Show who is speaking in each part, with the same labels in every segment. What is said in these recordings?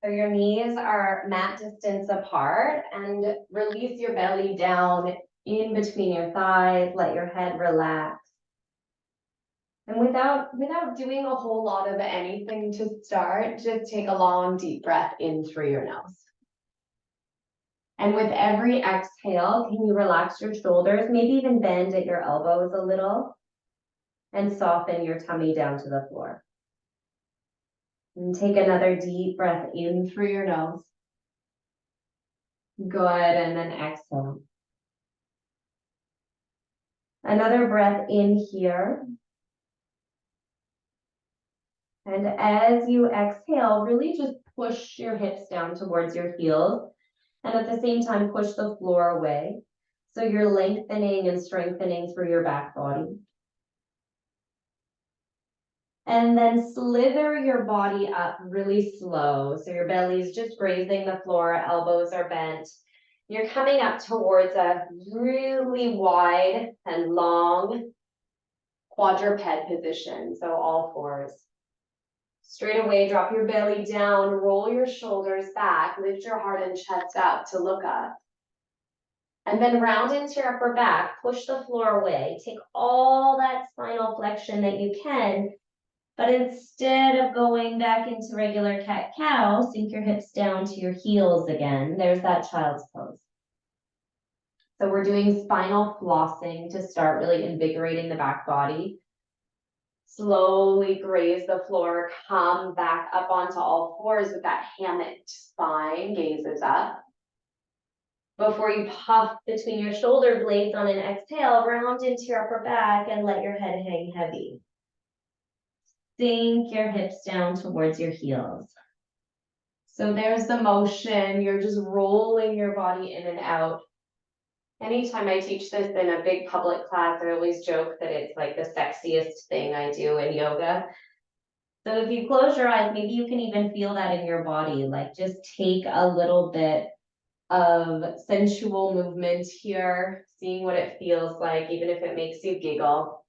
Speaker 1: So your knees are mat distance apart, and release your belly down in between your thighs. Let your head relax. And without doing a whole lot of anything to start, just take a long deep breath in through your nose. And with every exhale, can you relax your shoulders, maybe even bend at your elbows a little, and soften your tummy down to the floor. And take another deep breath in through your nose. Good, and then exhale. Another breath in here. And as you exhale, really just push your hips down towards your heels. And at the same time, push the floor away. So you're lengthening and strengthening through your back body. And then slither your body up really slow. So your belly's just grazing the floor, elbows are bent. You're coming up towards a really wide and long quadruped position. So all fours. Straight away, drop your belly down, roll your shoulders back, lift your heart and chest up to look up. And then round into your upper back, push the floor away. Take all that spinal flexion that you can, but instead of going back into regular cat-cow, sink your hips down to your heels again. There's that child's pose. So we're doing spinal flossing to start really invigorating the back body. Slowly graze the floor, come back up onto all fours with that hammocked spine, gazes up. Before you puff between your shoulder blades on an exhale, round into your upper back and let your head hang heavy. Sink your hips down towards your heels. So there's the motion. You're just rolling your body in and out. Anytime I teach this in a big public class, I always joke that it's like the sexiest thing I do in yoga. So if you close your eyes, maybe you can even feel that in your body. Like just take a little bit of sensual movement here, seeing what it feels like, even if it makes you giggle.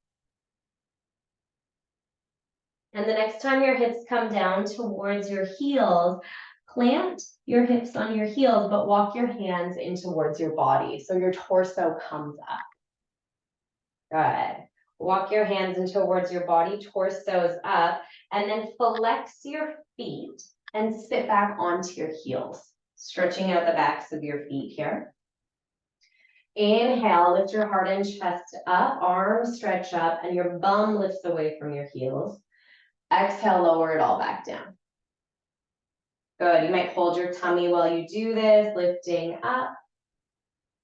Speaker 1: And the next time your hips come down towards your heels, plant your hips on your heels, but walk your hands in towards your body. So your torso comes up. Good. Walk your hands in towards your body, torso's up, and then flex your feet and sit back onto your heels, stretching out the backs of your feet here. Inhale, lift your heart and chest up, arms stretch up, and your bum lifts away from your heels. Exhale, lower it all back down. Good, you might hold your tummy while you do this, lifting up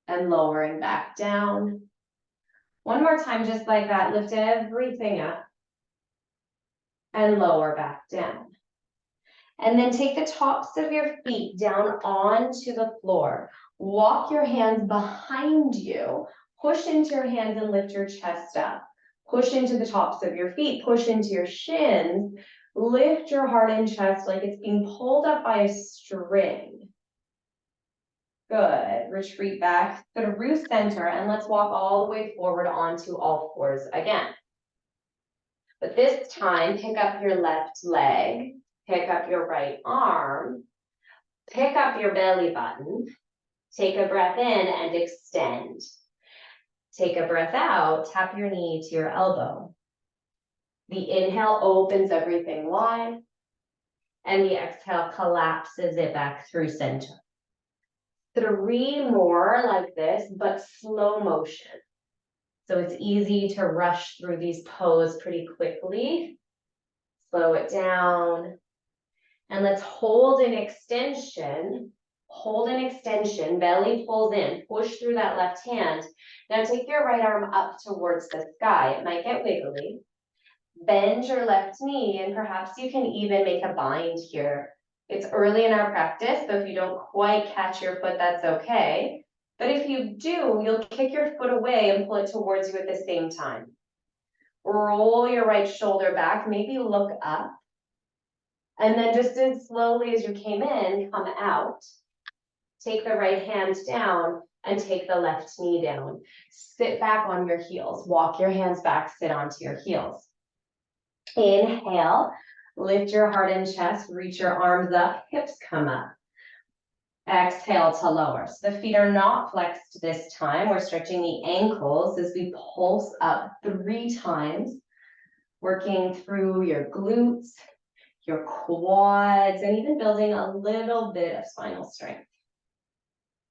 Speaker 1: and lowering back down. One more time, just like that, lift everything up and lower back down. And then take the tops of your feet down onto the floor. Walk your hands behind you, push into your hands and lift your chest up. Push into the tops of your feet, push into your shins, lift your heart and chest like it's being pulled up by a string. Good, retreat back through center and let's walk all the way forward onto all fours again. But this time, pick up your left leg, pick up your right arm, pick up your belly button, take a breath in and extend. Take a breath out, tap your knee to your elbow. The inhale opens everything wide, and the exhale collapses it back through center. 3 more like this, but slow motion. So it's easy to rush through these poses pretty quickly. Slow it down. And let's hold an extension. Hold an extension, belly pulls in, push through that left hand. Now take your right arm up towards the sky. It might get wiggly. Bend your left knee, and perhaps you can even make a bind here. It's early in our practice, so if you don't quite catch your foot, that's okay. But if you do, you'll kick your foot away and pull it towards you at the same time. Roll your right shoulder back, maybe look up. And then just as slowly as you came in, come out. Take the right hand down and take the left knee down. Sit back on your heels. Walk your hands back, sit onto your heels. Inhale, Lift your heart and chest, reach your arms up, hips come up. Exhale to lower. So the feet are not flexed this time. We're stretching the ankles as we pulse up 3 times, working through your glutes, your quads, and even building a little bit of spinal strength.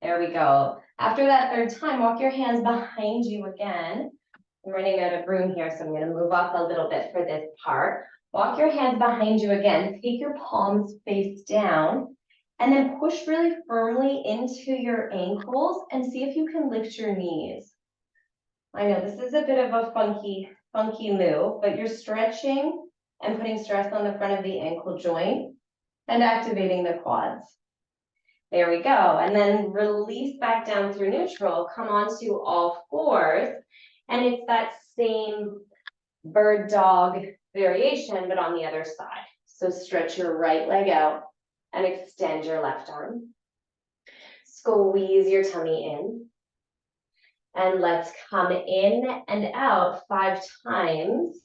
Speaker 1: There we go. After that 3rd time, walk your hands behind you again. I'm running out of room here, so I'm going to move up a little bit for this part. Walk your hands behind you again. Take your palms face down. And then push really firmly into your ankles and see if you can lift your knees. I know this is a bit of a funky move, but you're stretching and putting stress on the front of the ankle joint and activating the quads. There we go. And then release back down through neutral. Come onto all 4s. And it's that same bird dog variation, but on the other side. So stretch your right leg out and extend your left arm. Squeeze your tummy in. And let's come in and out 5 times,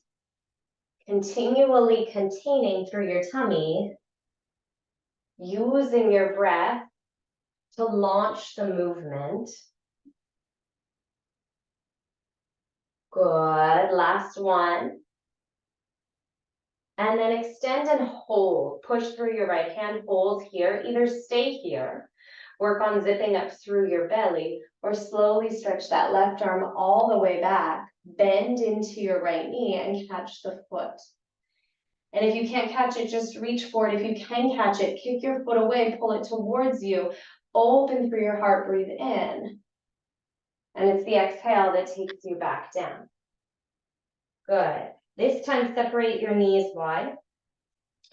Speaker 1: continually containing through your tummy, using your breath to launch the movement. Good, last one. And then extend and hold. Push through your right hand, hold here. Either stay here, work on zipping up through your belly, or slowly stretch that left arm all the way back, bend into your right knee and catch the foot. And if you can't catch it, just reach for it. If you can catch it, kick your foot away, pull it towards you, open through your heart, breathe in. And it's the exhale that takes you back down. Good. This time, separate your knees wide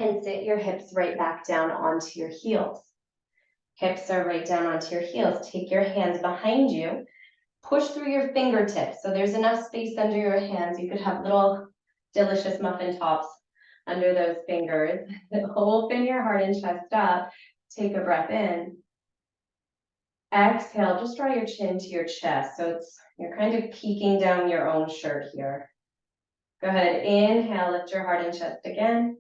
Speaker 1: and sit your hips right back down onto your heels. Hips are right down onto your heels. Take your hands behind you. Push through your fingertips. So there's enough space under your hands. You could have little delicious muffin tops under those fingers. Open your heart and chest up. Take a breath in. Exhale, just draw your chin to your chest. So you're kind of peeking down your own shirt here. Go ahead, inhale, lift your heart and chest again.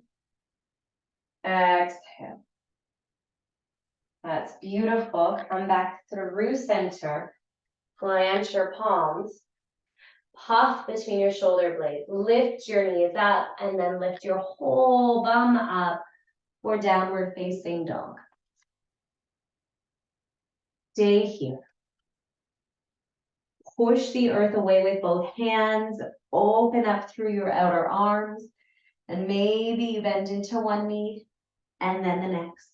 Speaker 1: Exhale. That's beautiful. Come back through center. Plant your palms. Puff between your shoulder blades. Lift your knees up and then lift your whole bum up for downward facing dog. Stay here. Push the earth away with both hands. Open up through your outer arms. And maybe you bend into one knee and then the next.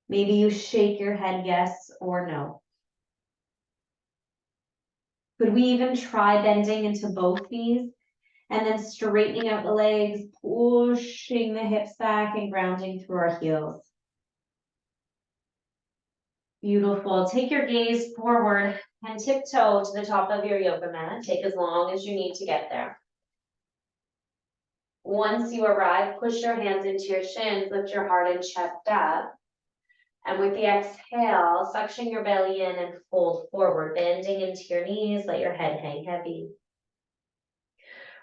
Speaker 1: Maybe you shake your head yes or no. Could we even try bending into both knees and then straightening out the legs, pushing the hips back and grounding through our heels? Beautiful. Take your gaze forward and tiptoe to the top of your yoga mat. Take as long as you need to get there. Once you arrive, push your hands into your shins, lift your heart and chest up. And with the exhale, suction your belly in and fold forward, bending into your knees, let your head hang heavy.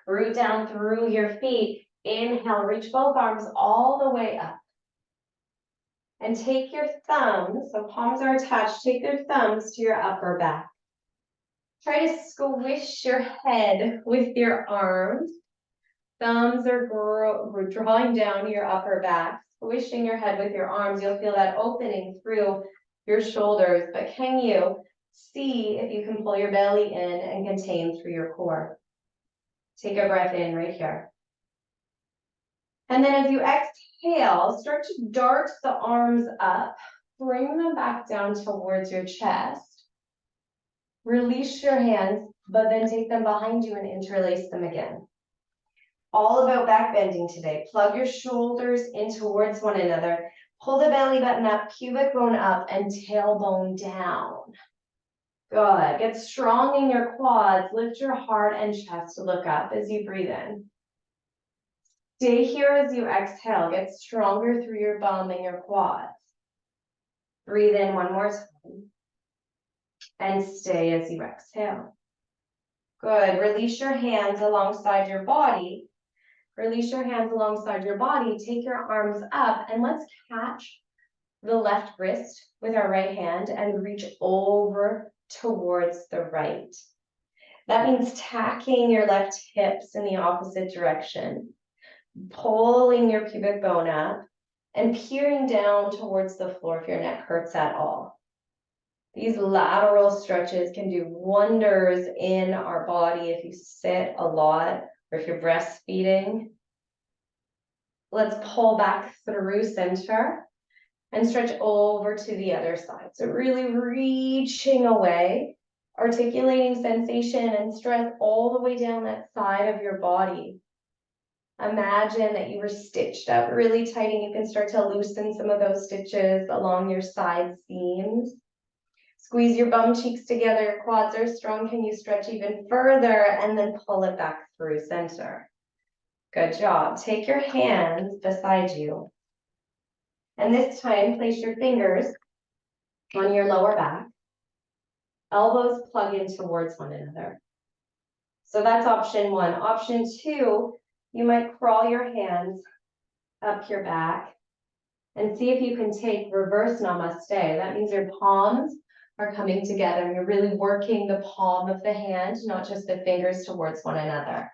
Speaker 1: Root down through your feet. Inhale, reach both arms all the way up. And take your thumbs, so palms are attached, take your thumbs to your upper back. Try to squish your head with your arms. Thumbs are drawing down your upper back. Squishing your head with your arms, you'll feel that opening through your shoulders, but can you see if you can pull your belly in and contain through your core? Take a breath in right here. And then as you exhale, start to dart the arms up, bring them back down towards your chest. Release your hands, but then take them behind you and interlace them again. All about back bending today. Plug your shoulders in towards one another. Pull the belly button up, pubic bone up, and tailbone down. Good. Get strong in your quads. Lift your heart and chest to look up as you breathe in. Stay here as you exhale. Get stronger through your bum and your quads. Breathe in one more time. And stay as you exhale. Good. Release your hands alongside your body. Release your hands alongside your body, take your arms up, and let's catch the left wrist with our right hand and reach over towards the right. That means tacking your left hips in the opposite direction, pulling your pubic bone up, and peering down towards the floor if your neck hurts at all. These lateral stretches can do wonders in our body if you sit a lot or if you're breastfeeding. Let's pull back through center and stretch over to the other side. So really reaching away, articulating sensation and stress all the way down that side of your body. Imagine that you were stitched up really tight and you can start to loosen some of those stitches along your side seams. Squeeze your bum cheeks together, your quads are strong. Can you stretch even further and then pull it back through center? Good job. Take your hands beside you. And this time, place your fingers on your lower back. Elbows plug in towards one another. So that's option one. Option two, you might crawl your hands up your back and see if you can take reverse namaste. That means your palms are coming together and you're really working the palm of the hand, not just the fingers towards one another.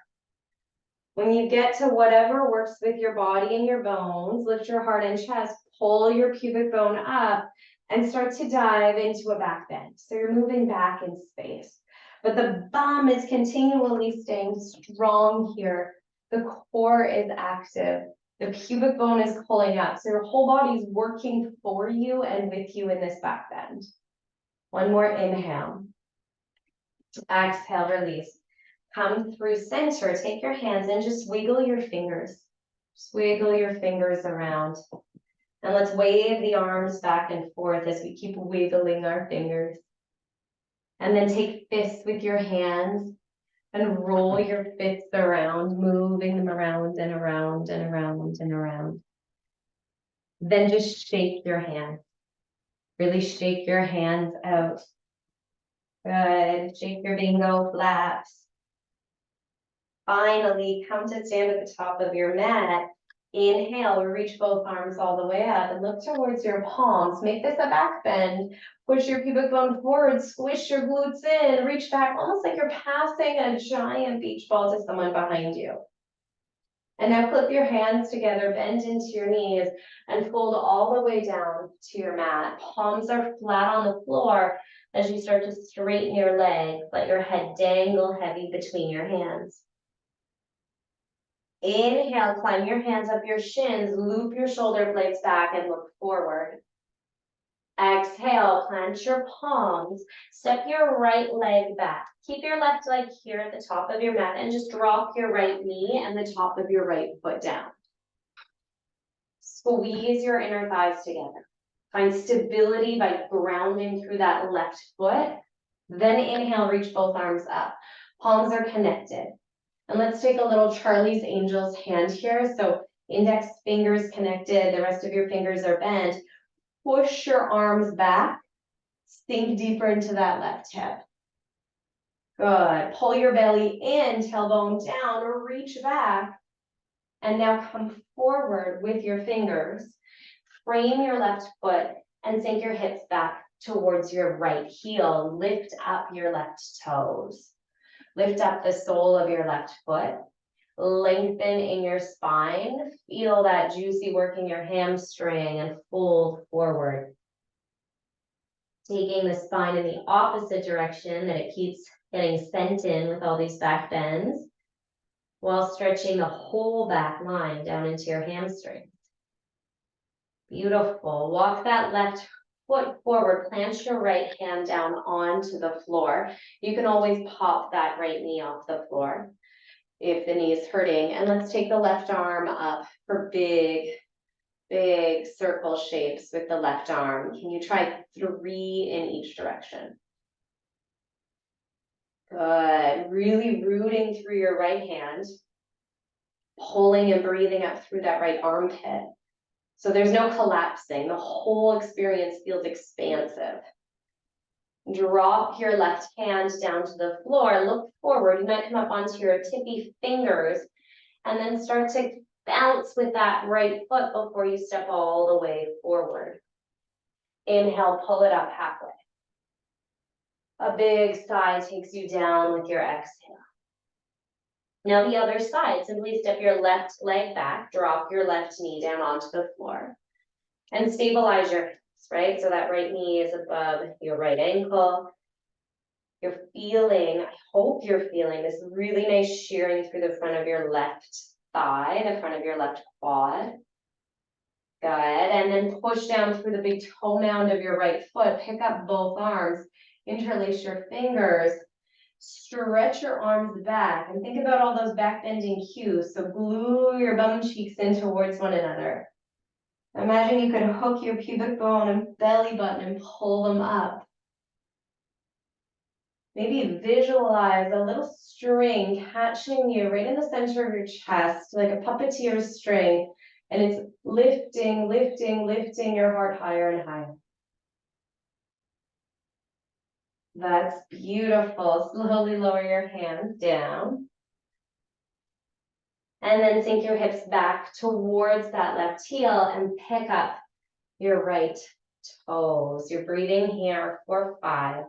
Speaker 1: When you get to whatever works with your body and your bones, lift your heart and chest, pull your pubic bone up, and start to dive into a back bend. So you're moving back in space. But the bum is continually staying strong here. The core is active. The pubic bone is pulling up. So your whole body is working for you and with you in this back bend. One more inhale. Exhale, release. Come through center, take your hands and just wiggle your fingers. Just wiggle your fingers around. And let's wave the arms back and forth as we keep wiggling our fingers. And then take fists with your hands and roll your fists around, moving them around and around and around and around. Then just shake your hands. Really shake your hands out. Good. Shake your bingo flaps. Finally, come to stand at the top of your mat. Inhale, reach both arms all the way up and look towards your palms. Make this a back bend. Push your pubic bone forward, squish your glutes in, reach back, almost like you're passing a giant beach ball to someone behind you. And now clip your hands together, bend into your knees, and fold all the way down to your mat. Palms are flat on the floor as you start to straighten your legs. Let your head dangle heavy between your hands. Inhale, climb your hands up your shins, loop your shoulder blades back and look forward. Exhale, plant your palms, step your right leg back. Keep your left leg here at the top of your mat and just drop your right knee and the top of your right foot down. Squeeze your inner thighs together. Find stability by grounding through that left foot. Then inhale, reach both arms up. Palms are connected. And let's take a little Charlie's Angels hand here. So index fingers connected, the rest of your fingers are bent. Push your arms back, sink deeper into that left hip. Good. Pull your belly in, tailbone down, or reach back. And now come forward with your fingers. Frame your left foot and sink your hips back towards your right heel. Lift up your left toes. Lift up the sole of your left foot. Lengthen in your spine. Feel that juicy work in your hamstring and fold forward. Taking the spine in the opposite direction that it keeps getting sent in with all these back bends while stretching the whole back line down into your hamstrings. Beautiful. Walk that left foot forward, plant your right hand down onto the floor. You can always pop that right knee off the floor if the knee is hurting. And let's take the left arm up for big circle shapes with the left arm. Can you try 3 in each direction? Good. Really rooting through your right hand, pulling and breathing up through that right armpit. So there's no collapsing. The whole experience feels expansive. Drop your left hand down to the floor. Look forward. You might come up onto your tippy fingers And then start to bounce with that right foot before you step all the way forward. Inhale, pull it up halfway. A big sigh takes you down with your exhale. Now the other side, simply step your left leg back, drop your left knee down onto the floor, and stabilize your hips, right? So that right knee is above your right ankle. You're feeling, I hope you're feeling this really nice shearing through the front of your left thigh, the front of your left quad. Good, and then push down through the big toe mound of your right foot, pick up both arms, interlace your fingers, stretch your arms back, and think about all those back bending cues. So glue your bum cheeks in towards one another. Imagine you could hook your pubic bone and belly button and pull them up. Maybe visualize a little string catching you right in the center of your chest, like a puppeteer's string, and it's lifting, lifting, lifting your heart higher and higher. That's beautiful. Slowly lower your hands down. And then sink your hips back towards that left heel and pick up your right toes. You're breathing here for 5.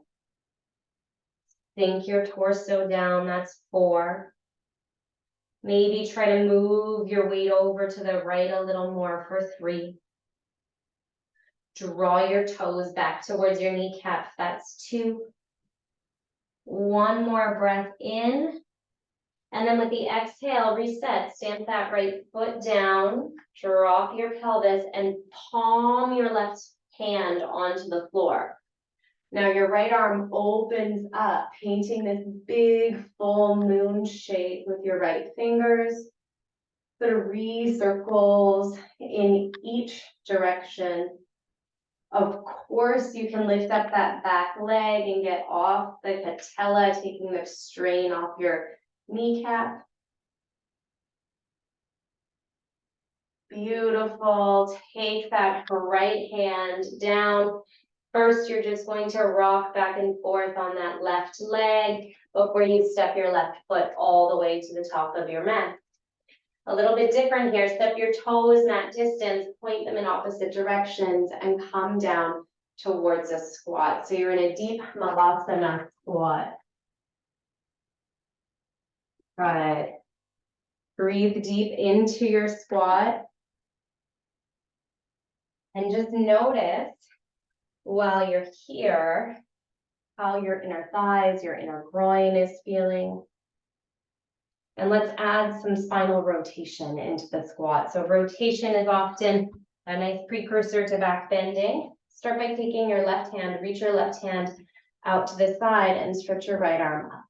Speaker 1: Sink your torso down, that's 4. Maybe try to move your weight over to the right a little more for 3. Draw your toes back towards your kneecaps, that's 2. One more breath in. And then with the exhale, reset, stamp that right foot down, drop your pelvis, and palm your left hand onto the floor. Now your right arm opens up, painting this big full moon shape with your right fingers. 3 circles in each direction. Of course, you can lift up that back leg and get off the patella, taking the strain off your kneecap. Beautiful. Take that right hand down. First, you're just going to rock back and forth on that left leg before you step your left foot all the way to the top of your mat. A little bit different here. Step your toes mat distance, point them in opposite directions, and come down towards a squat. So you're in a deep Malasana squat. Good. Breathe deep into your squat. And just notice while you're here, how your inner thighs, your inner groin is feeling. And let's add some spinal rotation into the squat. So rotation is often a nice precursor to back bending. Start by taking your left hand, reach your left hand out to the side and stretch your right arm up.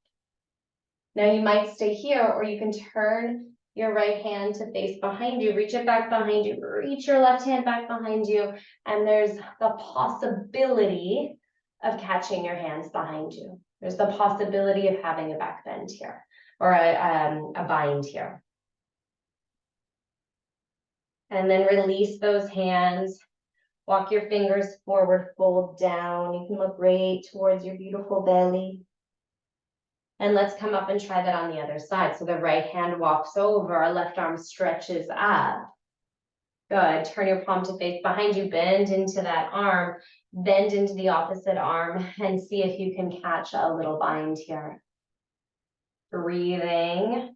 Speaker 1: Now you might stay here, or you can turn your right hand to face behind you, reach it back behind you, reach your left hand back behind you, and there's the possibility of catching your hands behind you. There's the possibility of having a back bend here, or a bind here. And then release those hands, walk your fingers forward, fold down. You can look right towards your beautiful belly. And let's come up and try that on the other side. So the right hand walks over, left arm stretches up. Good, turn your palm to face behind you, bend into that arm, bend into the opposite arm, and see if you can catch a little bind here. Breathing,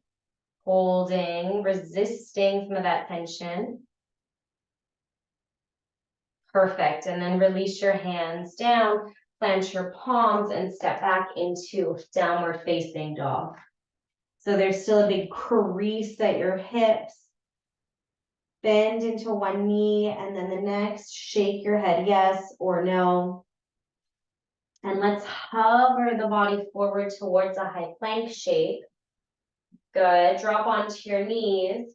Speaker 1: holding, resisting some of that tension. Perfect, and then release your hands down, plant your palms, and step back into downward facing dog. So there's still a big crease at your hips. Bend into one knee and then the next, shake your head yes or no. And let's hover the body forward towards a high plank shape. Good, drop onto your knees,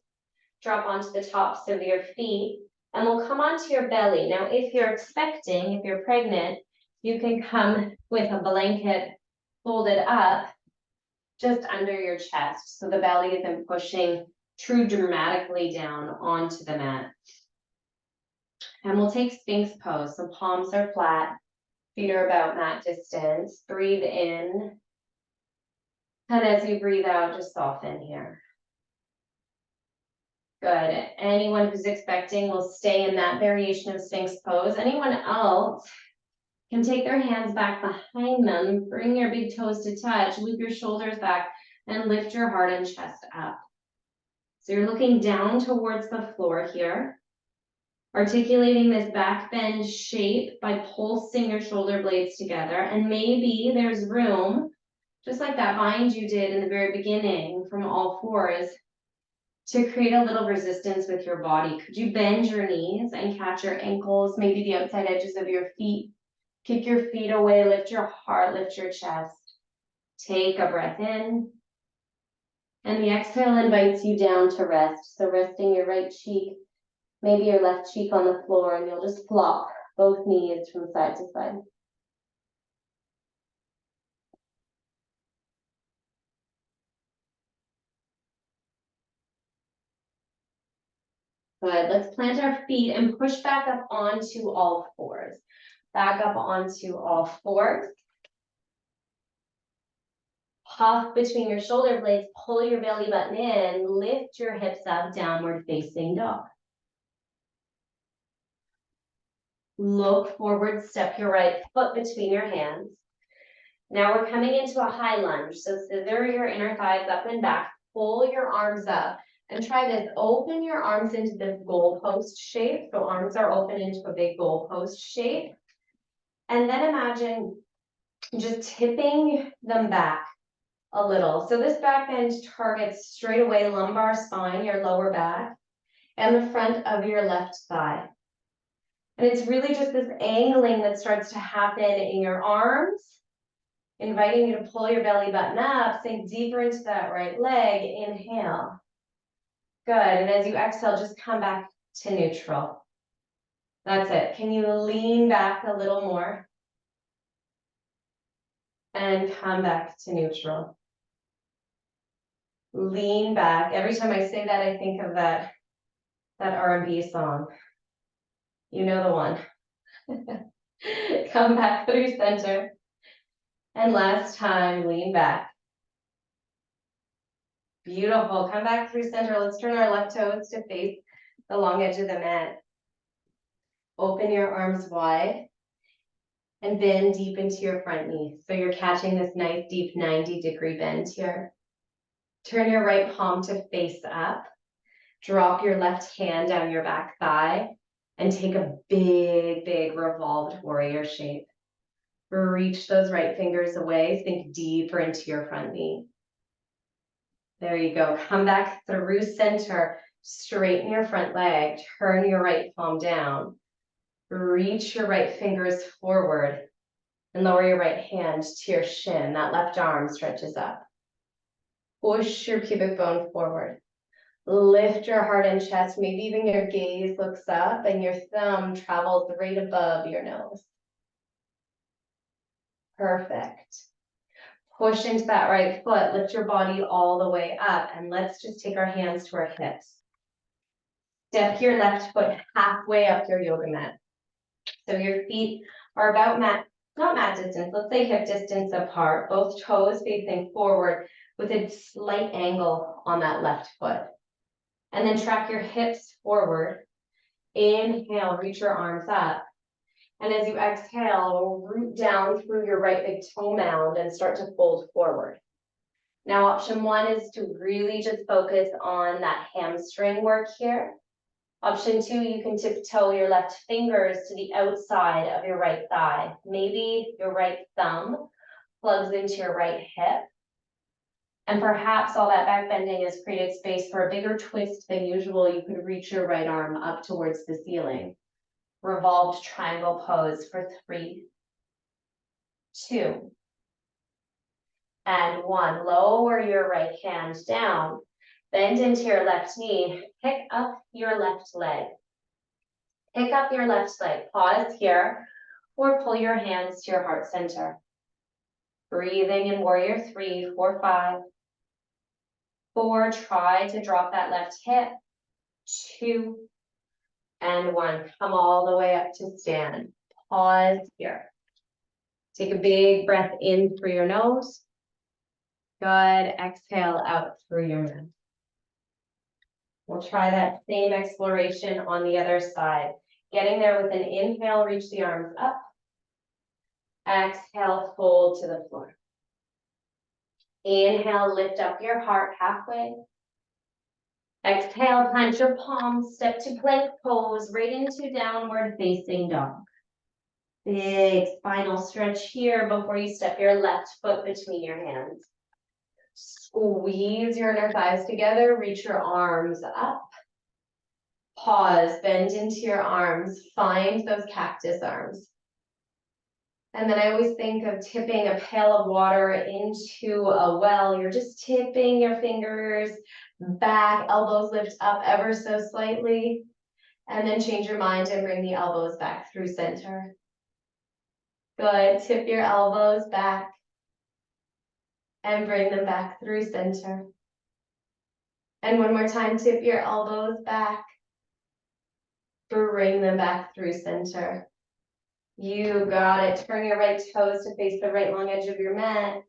Speaker 1: drop onto the tops of your feet, and we'll come onto your belly. Now, if you're expecting, if you're pregnant, you can come with a blanket folded up just under your chest, so the belly isn't pushing too dramatically down onto the mat. And we'll take Sphinx pose. So palms are flat, feet are about mat distance. Breathe in. And as you breathe out, just soften here. Good. Anyone who's expecting will stay in that variation of Sphinx pose. Anyone else can take their hands back behind them, bring your big toes to touch, loop your shoulders back, and lift your heart and chest up. So you're looking down towards the floor here, articulating this back bend shape by pulsing your shoulder blades together. And maybe there's room, just like that bind you did in the very beginning from all fours, to create a little resistance with your body. Could you bend your knees and catch your ankles, maybe the outside edges of your feet? Kick your feet away, lift your heart, lift your chest. Take a breath in. And the exhale invites you down to rest. So resting your right cheek, maybe your left cheek on the floor, and you'll just flop both knees from side to side. Good. Let's plant our feet and push back up onto all fours. Back up onto all fours. Puff between your shoulder blades, pull your belly button in, lift your hips up, downward facing dog. Look forward, step your right foot between your hands. Now we're coming into a high lunge. So scissor your inner thighs up and back, pull your arms up, and try this. Open your arms into this goalpost shape. So arms are open into a big goalpost shape. And then imagine just tipping them back a little. So this back bend targets straight away lumbar spine, your lower back, and the front of your left thigh. And it's really just this angling that starts to happen in your arms, inviting you to pull your belly button up, sink deeper into that right leg, inhale. Good, and as you exhale, just come back to neutral. That's it. Can you lean back a little more? And come back to neutral. Lean back. Every time I say that, I think of that R&B song. You know the one. Come back through center. And last time, lean back. Beautiful. Come back through center. Let's turn our left toes to face the long edge of the mat. Open your arms wide and bend deep into your front knee. So you're catching this nice deep 90-degree bend here. Turn your right palm to face up. Drop your left hand down your back thigh and take a big, big revolved warrior shape. Reach those right fingers away. Sink deeper into your front knee. There you go. Come back through center. Straighten your front leg. Turn your right palm down. Reach your right fingers forward and lower your right hand to your shin. That left arm stretches up. Push your pubic bone forward. Lift your heart and chest. Maybe even your gaze looks up and your thumb travels right above your nose. Perfect. Push into that right foot. Lift your body all the way up. And let's just take our hands to our hips. Step your left foot halfway up your yoga mat. So your feet are about not mat distance, let's say hip distance apart, both toes facing forward with a slight angle on that left foot. And then track your hips forward. Inhale, reach your arms up. And as you exhale, root down through your right big toe mound and start to fold forward. Now, option one is to really just focus on that hamstring work here. Option two, you can tiptoe your left fingers to the outside of your right thigh. Maybe your right thumb plugs into your right hip. And perhaps all that back bending has created space for a bigger twist than usual. You could reach your right arm up towards the ceiling. Revolved triangle pose for 3, 2, and 1. Lower your right hand down. Bend into your left knee. Pick up your left leg. Pick up your left leg. Pause here or pull your hands to your heart center. Breathing in warrior 3, 4, 5. 4, try to drop that left hip. 2, and 1. Come all the way up to stand. Pause here. Take a big breath in through your nose. Good. Exhale out through your mouth. We'll try that same exploration on the other side. Getting there with an inhale, reach the arms up. Exhale, fold to the floor. Inhale, lift up your heart halfway. Exhale, plant your palms, step to plank pose, right into downward facing dog. Big spinal stretch here before you step your left foot between your hands. Squeeze your inner thighs together, reach your arms up. Pause, bend into your arms, find those cactus arms. And then I always think of tipping a pail of water into a well. You're just tipping your fingers back, elbows lift up ever so slightly. And then change your mind and bring the elbows back through center. Good, tip your elbows back and bring them back through center. And one more time, tip your elbows back, bring them back through center. You got it. Turn your right toes to face the right long edge of your mat.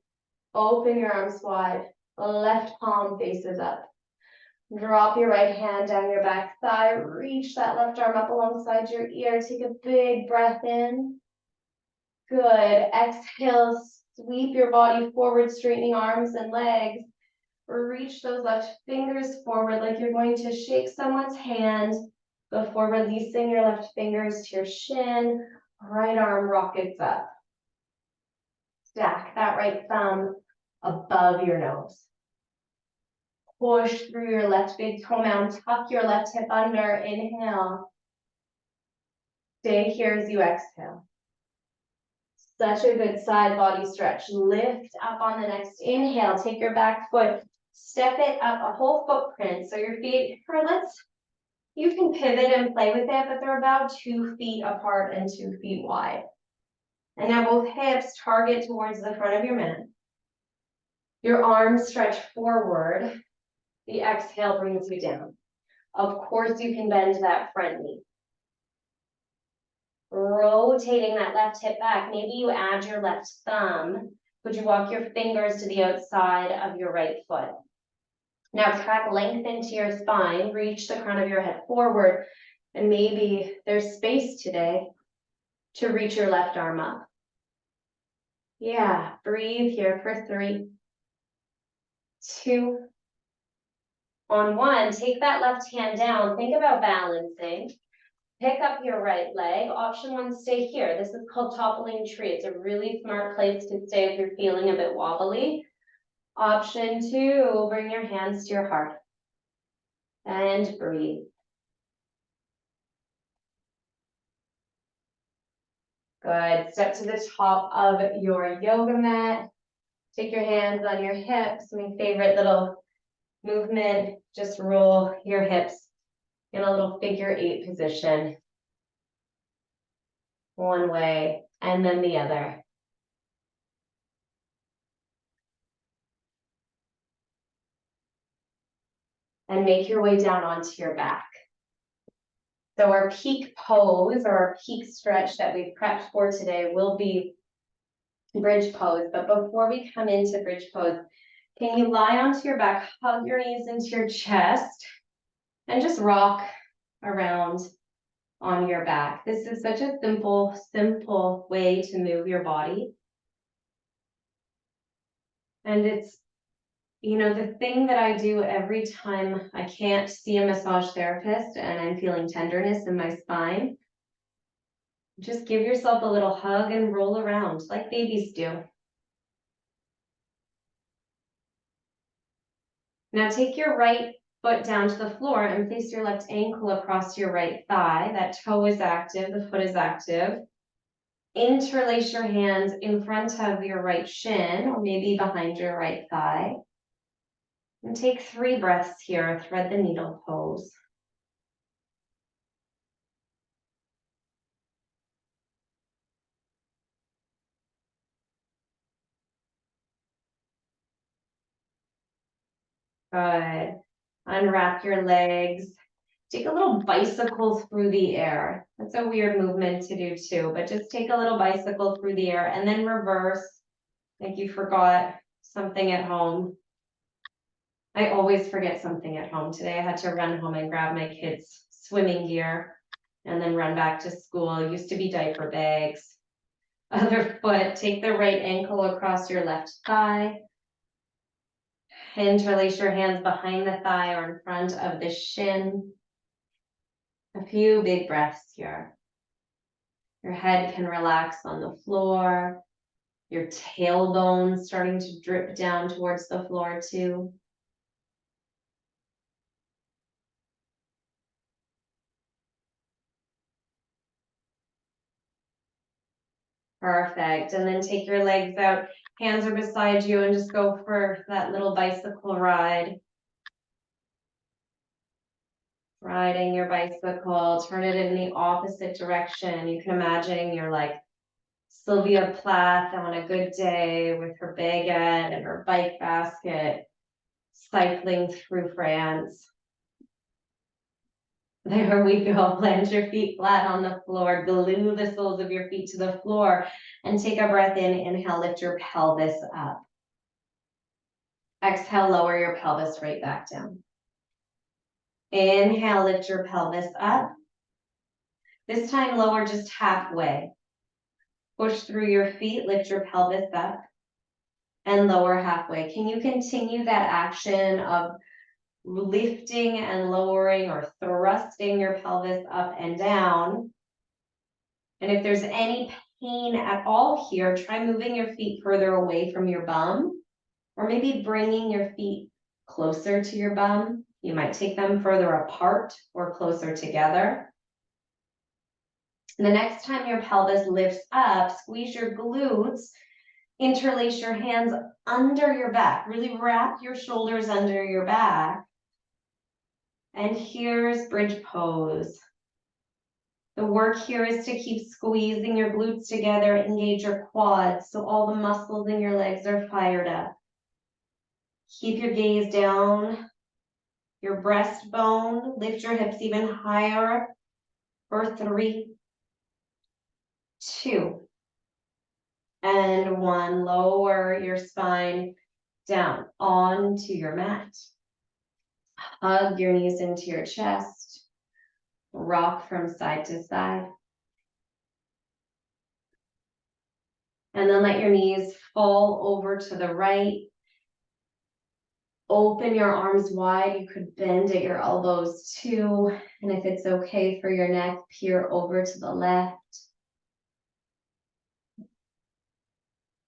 Speaker 1: Open your arms wide. Left palm faces up. Drop your right hand down your back thigh. Reach that left arm up alongside your ear. Take a big breath in. Good. Exhale. Sweep your body forward, straightening arms and legs. Reach those left fingers forward like you're going to shake someone's hand before releasing your left fingers to your shin. Right arm rockets up. Stack that right thumb above your nose. Push through your left big toe mound. Tuck your left hip under. Inhale. Stay here as you exhale. Such a good side body stretch. Lift up on the next inhale. Take your back foot. Step it up a whole footprint. So your feet are, you can pivot and play with it, but they're about 2 feet apart and 2 feet wide. And now both hips target towards the front of your mat. Your arms stretch forward. The exhale brings you down. Of course, you can bend that front knee. Rotating that left hip back. Maybe you add your left thumb. Could you walk your fingers to the outside of your right foot? Now track length into your spine, reach the crown of your head forward, and maybe there's space today to reach your left arm up. Yeah, breathe here for 3, 2, on 1. Take that left hand down, think about balancing. Pick up your right leg. Option 1, stay here. This is called toppling tree. It's a really smart place to stay if you're feeling a bit wobbly. Option 2, bring your hands to your heart and breathe. Good. Step to the top of your yoga mat. Take your hands on your hips. My favorite little movement. Just roll your hips in a little figure 8 position. One way and then the other. And make your way down onto your back. So our peak pose or our peak stretch that we've prepped for today will be bridge pose. But before we come into bridge pose, can you lie onto your back, hug your knees into your chest, and just rock around on your back. This is such a simple way to move your body. And it's, the thing that I do every time I can't see a massage therapist and I'm feeling tenderness in my spine, just give yourself a little hug and roll around like babies do. Now take your right foot down to the floor and place your left ankle across your right thigh. That toe is active, the foot is active. Interlace your hands in front of your right shin or maybe behind your right thigh. And take 3 breaths here, thread the needle pose. Good. Unwrap your legs. Take a little bicycle through the air. That's a weird movement to do too, but just take a little bicycle through the air and then reverse like you forgot something at home. I always forget something at home. Today I had to run home and grab my kids' swimming gear and then run back to school. It used to be diaper bags. Other foot, take the right ankle across your left thigh. Interlace your hands behind the thigh or in front of the shin. A few big breaths here. Your head can relax on the floor. Your tailbone starting to drip down towards the floor too. Perfect. And then take your legs out. Hands are beside you and just go for that little bicycle ride. Riding your bicycle, turn it in the opposite direction. You can imagine you're like Sylvia Plath on a good day with her baguette and her bike basket, cycling through France. There we go. Plant your feet flat on the floor. Glue the soles of your feet to the floor and take a breath in. Inhale, lift your pelvis up. Exhale, lower your pelvis right back down. Inhale, lift your pelvis up. This time, lower just halfway. Push through your feet, lift your pelvis up, and lower halfway. Can you continue that action of lifting and lowering or thrusting your pelvis up and down? And if there's any pain at all here, try moving your feet further away from your bum, or maybe bringing your feet closer to your bum. You might take them further apart or closer together. The next time your pelvis lifts up, squeeze your glutes, interlace your hands under your back, really wrap your shoulders under your back. And here's bridge pose. The work here is to keep squeezing your glutes together, engage your quads, so all the muscles in your legs are fired up. Keep your gaze down your breastbone, lift your hips even higher for 3, 2, and 1. Lower your spine down onto your mat. Hug your knees into your chest. Rock from side to side. And then let your knees fall over to the right. Open your arms wide. You could bend at your elbows too. And if it's okay for your neck, peer over to the left.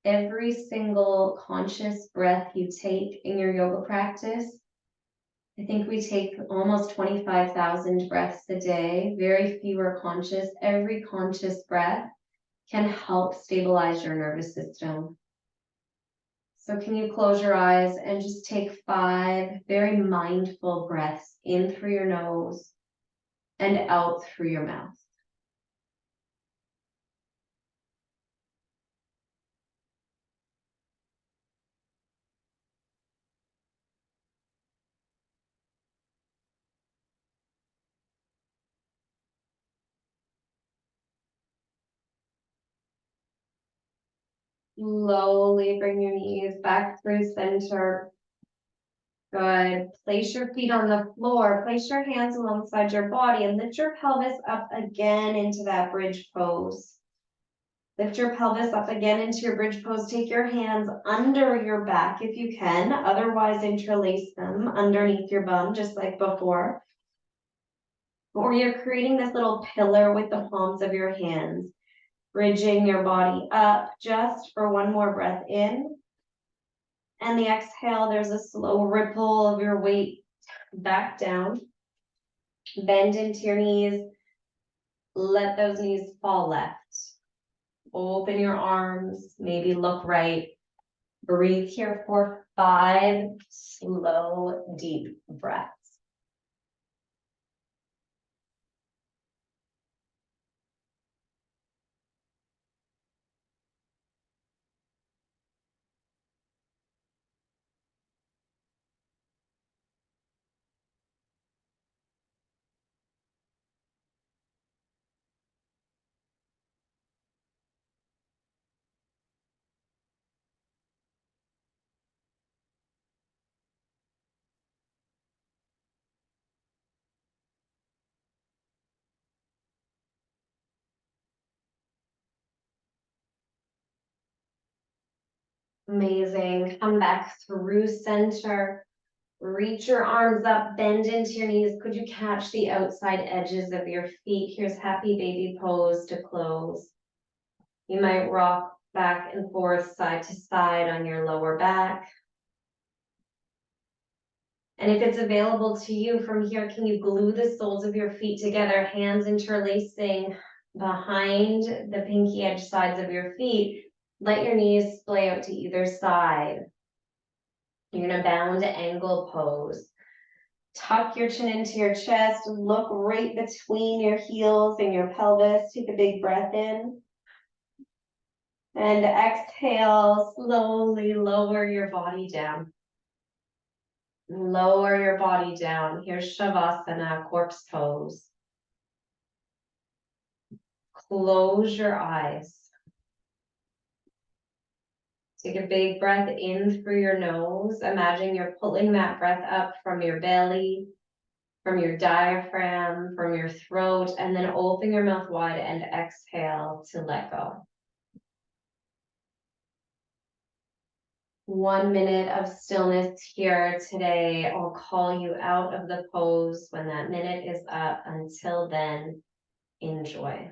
Speaker 1: Every single conscious breath you take in your yoga practice, I think we take almost 25,000 breaths a day. Very few are conscious. Every conscious breath can help stabilize your nervous system. So can you close your eyes and just take 5 very mindful breaths in through your nose and out through your mouth. Slowly bring your knees back through center. Good. Place your feet on the floor. Place your hands alongside your body and lift your pelvis up again into that bridge pose. Lift your pelvis up again into your bridge pose. Take your hands under your back if you can. Otherwise, interlace them underneath your bum, just like before. Or you're creating this little pillar with the palms of your hands, bridging your body up just for one more breath in. And the exhale, there's a slow ripple of your weight back down. Bend into your knees. Let those knees fall left. Open your arms, maybe look right. Breathe here for 5 slow, deep breaths. Amazing. Come back through center. Reach your arms up, bend into your knees. Could you catch the outside edges of your feet? Here's happy baby pose to close. You might rock back and forth, side to side on your lower back. And if it's available to you from here, can you glue the soles of your feet together, hands interlacing behind the pinky edge sides of your feet? Let your knees splay out to either side. You're in a bound angle pose. Tuck your chin into your chest. Look right between your heels and your pelvis. Take a big breath in. And exhale, slowly lower your body down. Lower your body down. Here's Shavasana, corpse pose. Close your eyes. Take a big breath in through your nose. Imagine you're pulling that breath up from your belly, from your diaphragm, from your throat, and then open your mouth wide and exhale to let go. 1 minute of stillness here today. I'll call you out of the pose when that minute is up. Until then, enjoy.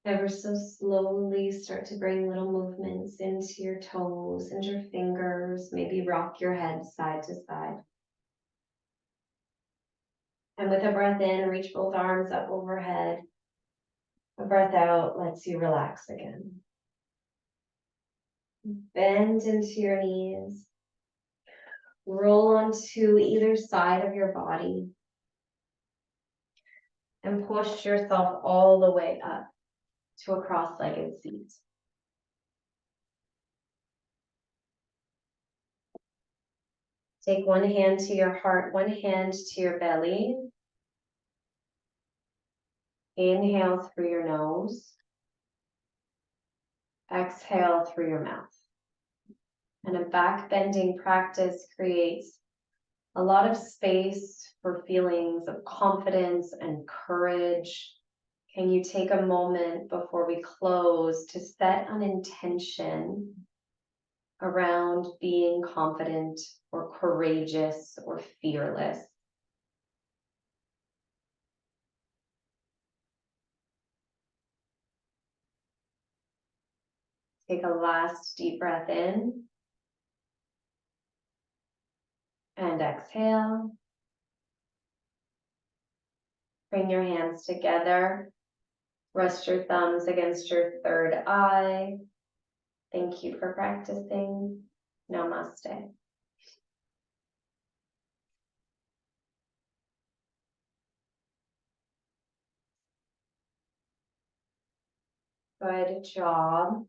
Speaker 1: Ever so slowly start to bring little movements into your toes and your fingers. Maybe rock your head side to side. And with a breath in, reach both arms up overhead. A breath out lets you relax again. Bend into your knees. Roll onto either side of your body. And push yourself all the way up to a cross-legged seat. Take one hand to your heart, one hand to your belly. Inhale through your nose. Exhale through your mouth. And a back bending practice creates a lot of space for feelings of confidence and courage. Can you take a moment before we close to set an intention around being confident or courageous or fearless? Take a last deep breath in and exhale. Bring your hands together. Rest your thumbs against your third eye. Thank you for practicing. Namaste. Good job.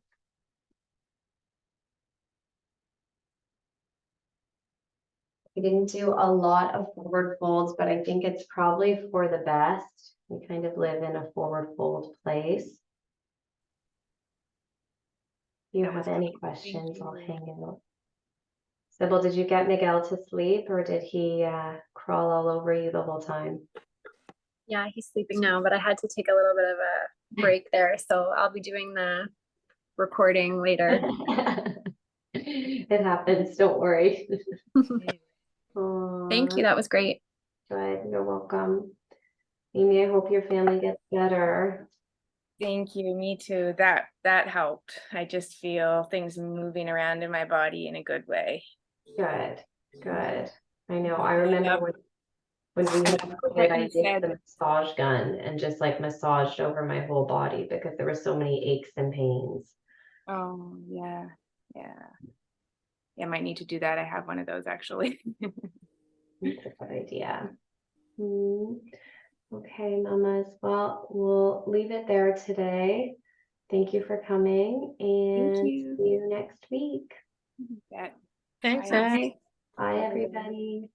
Speaker 1: We didn't do a lot of forward folds, but I think it's probably for the best. You kind of live in a forward fold place. If you have any questions, I'll hang out. Sybil, did you get Miguel to sleep, or did he crawl all over you the whole time?
Speaker 2: Yeah, he's sleeping now, but I had to take a little bit of a break there. So I'll be doing the recording later.
Speaker 1: It happens, don't worry.
Speaker 2: Thank you. That was great.
Speaker 1: Good, you're welcome. Amy, I hope your family gets better.
Speaker 3: Thank you. Me too. That helped. I just feel things moving around in my body in a good way.
Speaker 1: Good, good. I know. I remember when we had COVID, I did the massage gun and just like massaged over my whole body because there were so many aches and pains.
Speaker 3: Oh, yeah. Yeah. Yeah, I might need to do that. I have one of those actually.
Speaker 1: That's a good idea. Okay, mamas. Well, we'll leave it there today. Thank you for coming, and see you next week.
Speaker 3: Yeah.
Speaker 2: Thanks.
Speaker 3: Bye.
Speaker 1: Bye, everybody.